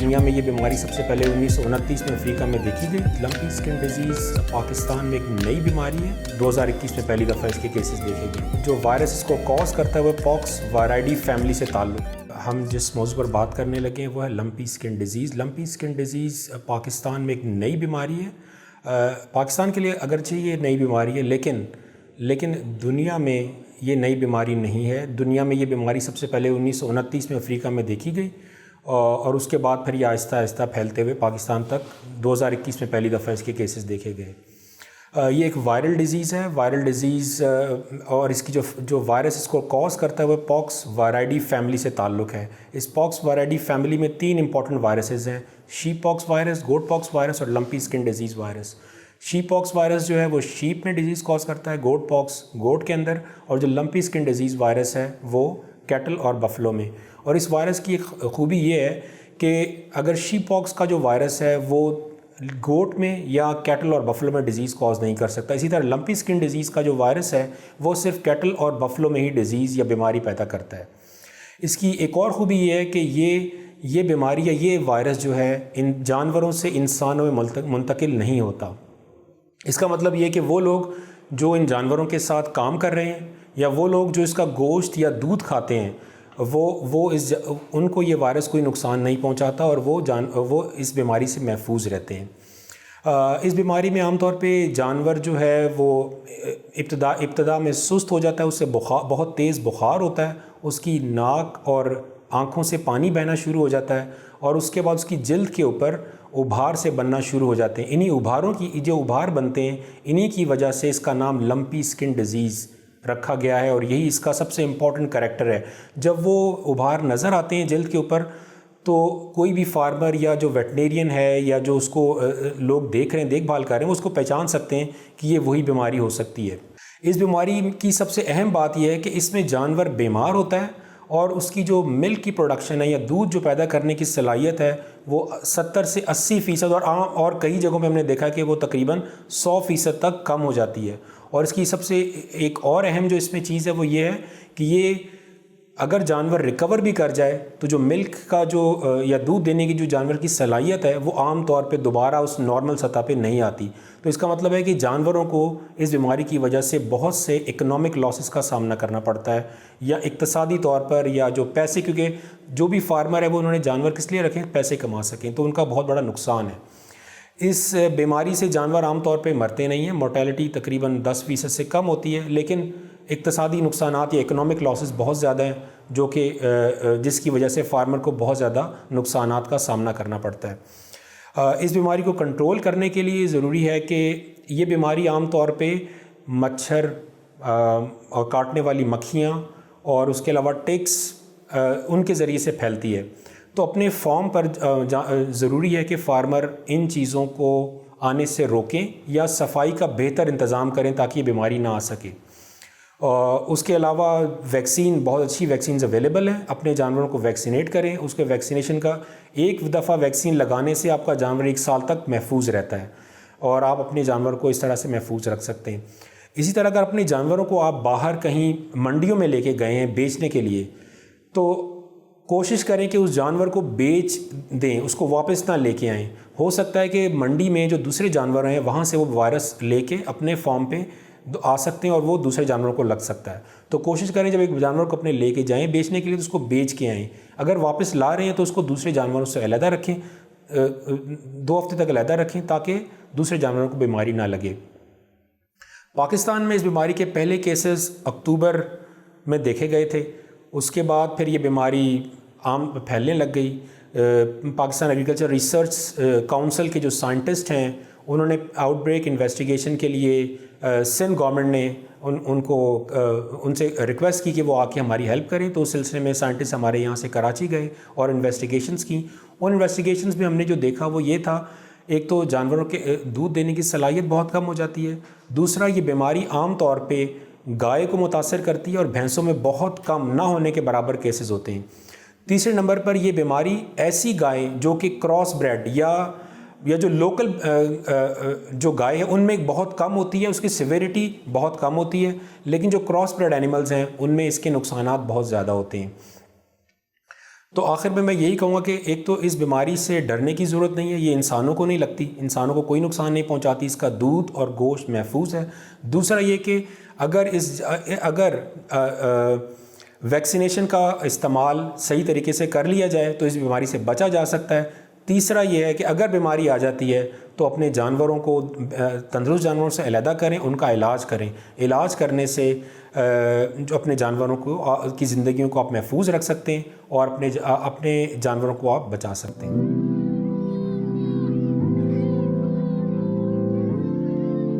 دنیا میں یہ بیماری سب سے پہلے 1929 میں افریقہ میں دیکھی گئی. لمپی اسکن ڈیزیز پاکستان میں ایک نئی بیماری ہے. 2021 میں پہلی دفعہ اس کے کیسز دیکھے گئے. جو وائرس اس کو کاز کرتا ہے وہ پاکس وائرائڈی فیملی سے تعلق. ہم جس موضوع پر بات کرنے لگے ہیں وہ ہے lumpy skin disease. Lumpy skin disease Pakistan میں ایک نئی بیماری ہے. پاکستان کے لیے اگرچہ یہ نئی بیماری ہے لیکن دنیا میں یہ نئی بیماری نہیں ہے. دنیا میں یہ بیماری سب سے پہلے 1929 میں افریقہ میں دیکھی گئی اور اس کے بعد پھر یہ آہستہ آہستہ پھیلتے ہوئے پاکستان تک 2021 میں پہلی دفعہ اس کے کیسز دیکھے گئے. یہ ایک وائرل ڈیزیز ہے. وائرل ڈیزیز اور اس کی جو وائرس اس کو کاز کرتا ہے وہ پاکس وائرائڈی فیملی سے تعلق ہے. اس پاکس وائرائڈی فیملی میں 3 امپورٹنٹ وائرسز ہیں: sheep pox virus, goat pox virus اور lumpy skin disease virus. Sheep pox virus جو ہے وہ شیپ میں ڈیزیز کاز کرتا ہے، گوٹ پاکس گوٹ کے اندر، اور جو لمپی اسکن ڈیزیز وائرس ہے وہ کیٹل اور بفلو میں. اور اس وائرس کی ایک خوبی یہ ہے کہ اگر شیپ پاکس کا جو وائرس ہے وہ گوٹ میں یا کیٹل اور بفلو میں ڈیزیز کاز نہیں کر سکتا. اسی طرح لمپی اسکن ڈیزیز کا جو وائرس ہے وہ صرف کیٹل اور بفلو میں ہی ڈیزیز یا بیماری پیدا کرتا ہے. اس کی ایک اور خوبی یہ ہے کہ یہ بیماری یا یہ وائرس جو ہے ان جانوروں سے انسانوں میں منتقل نہیں ہوتا. اس کا مطلب یہ کہ وہ لوگ جو ان جانوروں کے ساتھ کام کر رہے ہیں یا وہ لوگ جو اس کا گوشت یا دودھ کھاتے ہیں ان کو یہ وائرس کوئی نقصان نہیں پہنچاتا اور وہ اس بیماری سے محفوظ رہتے ہیں. اس بیماری میں عام طور پہ جانور جو ہے وہ ابتدا میں سست ہو جاتا ہے، اس سے بہت تیز بخار ہوتا ہے، اس کی ناک اور آنکھوں سے پانی بہنا شروع ہو جاتا ہے اور اس کے بعد اس کی جلد کے اوپر ابھار سے بننا شروع ہو جاتے ہیں. انہی ابھاروں کی جو ابھار بنتے ہیں انہی کی وجہ سے اس کا نام لمپی اسکن ڈیزیز رکھا گیا ہے اور یہی اس کا سب سے امپورٹنٹ کریکٹر ہے. جب وہ ابھار نظر آتے ہیں جلد کے اوپر تو کوئی بھی فارمر یا جو ویٹنیرین ہے یا جو اس کو لوگ دیکھ رہے ہیں، دیکھ بھال کر رہے ہیں، وہ اس کو پہچان سکتے ہیں کہ یہ وہی بیماری ہو سکتی ہے. اس بیماری کی سب سے اہم بات یہ ہے کہ اس میں جانور بیمار ہوتا ہے اور اس کی جو ملک کی پروڈکشن ہے یا دودھ جو پیدا کرنے کی صلاحیت ہے وہ 70 سے 80% اور کئی جگہوں پہ ہم نے دیکھا کہ وہ تقریباً 100% تک کم ہو جاتی ہے. اور اس کی سب سے ایک اور اہم جو اس میں چیز ہے وہ یہ ہے کہ یہ اگر جانور ریکور بھی کر جائے تو جو ملک کا جو یا دودھ دینے کی جو جانور کی صلاحیت ہے وہ عام طور پہ دوبارہ اس نارمل سطح پہ نہیں آتی. تو اس کا مطلب ہے کہ جانوروں کو اس بیماری کی وجہ سے بہت سے اکنامک لاسز کا سامنا کرنا پڑتا ہے یا اقتصادی طور پر یا جو پیسے، کیونکہ جو بھی فارمر ہے وہ انہوں نے جانور کس لیے رکھیں؟ پیسے کما سکیں، تو ان کا بہت بڑا نقصان ہے. اس بیماری سے جانور عام طور پہ مرتے نہیں ہیں، مورٹیلٹی تقریباً 10% سے کم ہوتی ہے، لیکن اقتصادی نقصانات یا اکنامک لاسز بہت زیادہ ہیں جو کہ جس کی وجہ سے فارمر کو بہت زیادہ نقصانات کا سامنا کرنا پڑتا ہے. اس بیماری کو کنٹرول کرنے کے لیے ضروری ہے کہ یہ بیماری عام طور پہ مچھر اور کاٹنے والی مکھیاں اور اس کے علاوہ ٹکس ان کے ذریعے سے پھیلتی ہے. تو اپنے فارم پر ضروری ہے کہ فارمر ان چیزوں کو آنے سے روکیں یا صفائی کا بہتر انتظام کریں تاکہ یہ بیماری نہ آ سکے. اس کے علاوہ ویکسین، بہت اچھی ویکسینز اویلیبل ہیں، اپنے جانوروں کو ویکسینیٹ کریں. اس کے ویکسینیشن کا ایک دفعہ ویکسین لگانے سے آپ کا جانور 1 سال تک محفوظ رہتا ہے اور آپ اپنے جانور کو اس طرح سے محفوظ رکھ سکتے ہیں. اسی طرح اگر اپنے جانوروں کو آپ باہر کہیں منڈیوں میں لے کے گئے ہیں بیچنے کے لیے تو کوشش کریں کہ اس جانور کو بیچ دیں، اس کو واپس نہ لے کے آئیں. ہو سکتا ہے کہ منڈی میں جو دوسرے جانور ہیں وہاں سے وہ وائرس لے کے اپنے فارم پہ آ سکتے ہیں اور وہ دوسرے جانوروں کو لگ سکتا ہے. تو کوشش کریں جب ایک جانور کو اپنے لے کے جائیں بیچنے کے لیے تو اس کو بیچ کے آئیں. اگر واپس لا رہے ہیں تو اس کو دوسرے جانوروں سے علیحدہ رکھیں، 2 ہفتے تک علیحدہ رکھیں تاکہ دوسرے جانوروں کو بیماری نہ لگے. پاکستان میں اس بیماری کے پہلے کیسز اکتوبر میں دیکھے گئے تھے. اس کے بعد پھر یہ بیماری عام پھیلنے لگ گئی. پاکستان ایگریکلچر ریسرچ کونسل کے جو سائنٹسٹ ہیں انہوں نے آؤٹ بریک انویسٹیگیشن کے لیے سندھ گورنمنٹ نے ان سے ریکویسٹ کی کہ وہ آ کے ہماری ہیلپ کریں. تو اس سلسلے میں سائنٹسٹ ہمارے یہاں سے کراچی گئے اور انویسٹیگیشنز کی. ان انویسٹیگیشنز میں ہم نے جو دیکھا وہ یہ تھا، ایک تو جانوروں کے دودھ دینے کی صلاحیت بہت کم ہو جاتی ہے. دوسرا، یہ بیماری عام طور پہ گائے کو متاثر کرتی ہے اور بھینسوں میں بہت کم، نہ ہونے کے برابر کیسز ہوتے ہیں. تیسرے نمبر پر یہ بیماری ایسی گائے جو کہ کراس بریڈ یا جو لوکل جو گائے ہیں ان میں بہت کم ہوتی ہے، اس کی سیویریٹی بہت کم ہوتی ہے، لیکن جو کراس بریڈ اینیملز ہیں ان میں اس کے نقصانات بہت زیادہ ہوتے ہیں. تو آخر میں یہی کہوں گا کہ ایک تو اس بیماری سے ڈرنے کی ضرورت نہیں ہے، یہ انسانوں کو نہیں لگتی، انسانوں کو کوئی نقصان نہیں پہنچاتی، اس کا دودھ اور گوشت محفوظ ہے۔ دوسرا یہ کہ اگر ویکسینیشن کا استعمال صحیح طریقے سے کر لیا جائے تو اس بیماری سے بچا جا سکتا ہے۔ تیسرا یہ ہے کہ اگر بیماری آ جاتی ہے تو اپنے جانوروں کو تندرست جانوروں سے علیحدہ کریں، ان کا علاج کریں۔ علاج کرنے سے جو اپنے جانوروں کی زندگیوں کو آپ محفوظ رکھ سکتے ہیں اور اپنے جانوروں کو آپ بچا سکتے ہیں۔